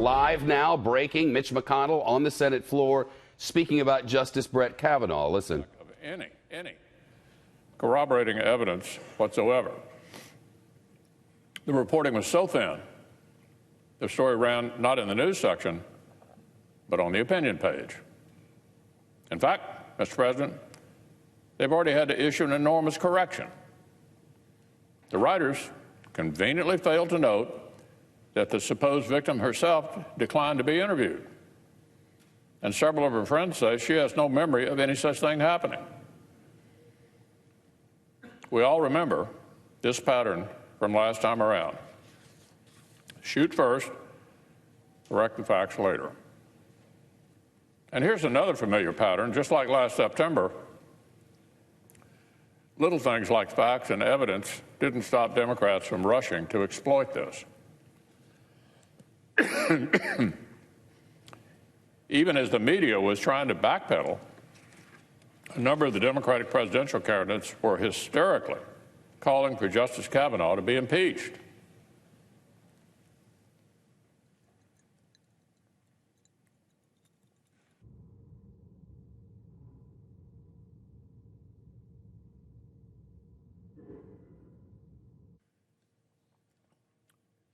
Live now, breaking, Mitch McConnell on the Senate floor speaking about Justice Brett Kavanaugh. Listen. Any corroborating evidence whatsoever. The reporting was so thin, the story ran not in the news section, but on the opinion page. In fact, Mr. President, they've already had to issue an enormous correction. The writers conveniently failed to note that the supposed victim herself declined to be interviewed. And several of her friends say she has no memory of any such thing happening. We all remember this pattern from last time around. Shoot first, correct the facts later. And here's another familiar pattern. Just like last September, little things like facts and evidence didn't stop Democrats from rushing to exploit this. Even as the media was trying to backpedal, a number of the Democratic presidential candidates were hysterically calling for Justice Kavanaugh to be impeached.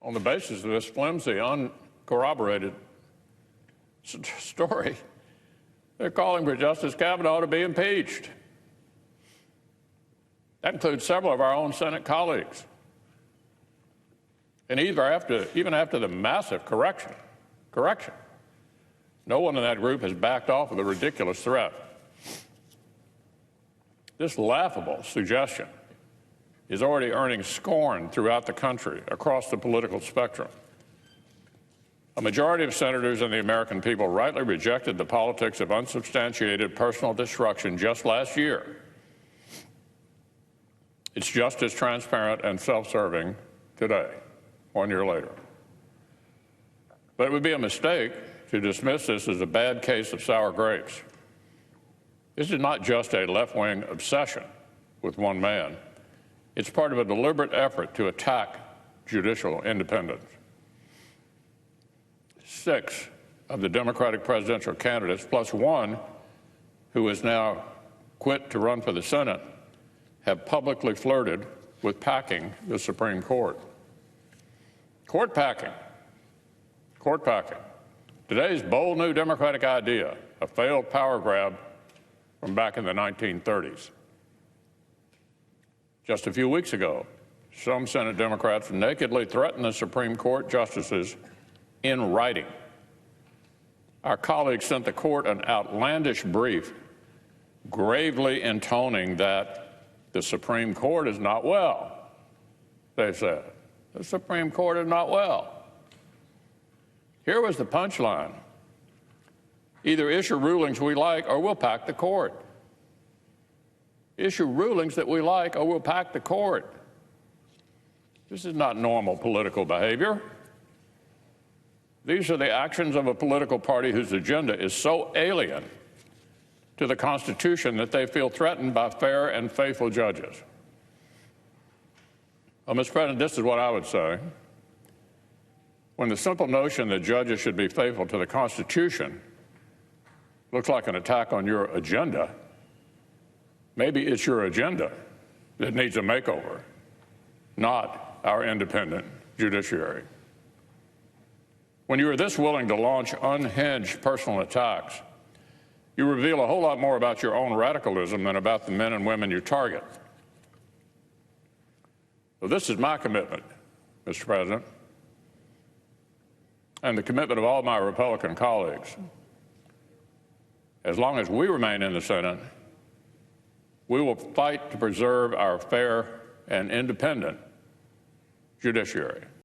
On the basis of this flimsy, uncorroborated story, they're calling for Justice Kavanaugh to be impeached. That includes several of our own Senate colleagues. And even after the massive correction, no one in that group has backed off of the ridiculous threat. This laughable suggestion is already earning scorn throughout the country, across the political spectrum. A majority of senators and the American people rightly rejected the politics of unsubstantiated personal destruction just last year. It's just as transparent and self-serving today, 1 year later. But it would be a mistake to dismiss this as a bad case of sour grapes. This is not just a left-wing obsession with one man. It's part of a deliberate effort to attack judicial independence. 6 of the Democratic presidential candidates, plus one who has now quit to run for the Senate, have publicly flirted with packing the Supreme Court. Court packing. Today's bold new Democratic idea, a failed power grab from back in the 1930s. Just a few weeks ago, some Senate Democrats nakedly threatened the Supreme Court justices in writing. Our colleagues sent the court an outlandish brief, gravely intoning that the Supreme Court is not well, they said. The Supreme Court is not well. Here was the punchline. Either issue rulings we like or we'll pack the court. Issue rulings that we like or we'll pack the court. This is not normal political behavior. These are the actions of a political party whose agenda is so alien to the Constitution that they feel threatened by fair and faithful judges. Well, Mr. President, this is what I would say. When the simple notion that judges should be faithful to the Constitution looks like an attack on your agenda, maybe it's your agenda that needs a makeover, not our independent judiciary. When you are this willing to launch unhinged personal attacks, you reveal a whole lot more about your own radicalism than about the men and women you target. So this is my commitment, Mr. President, and the commitment of all my Republican colleagues. As long as we remain in the Senate, we will fight to preserve our fair and independent judiciary.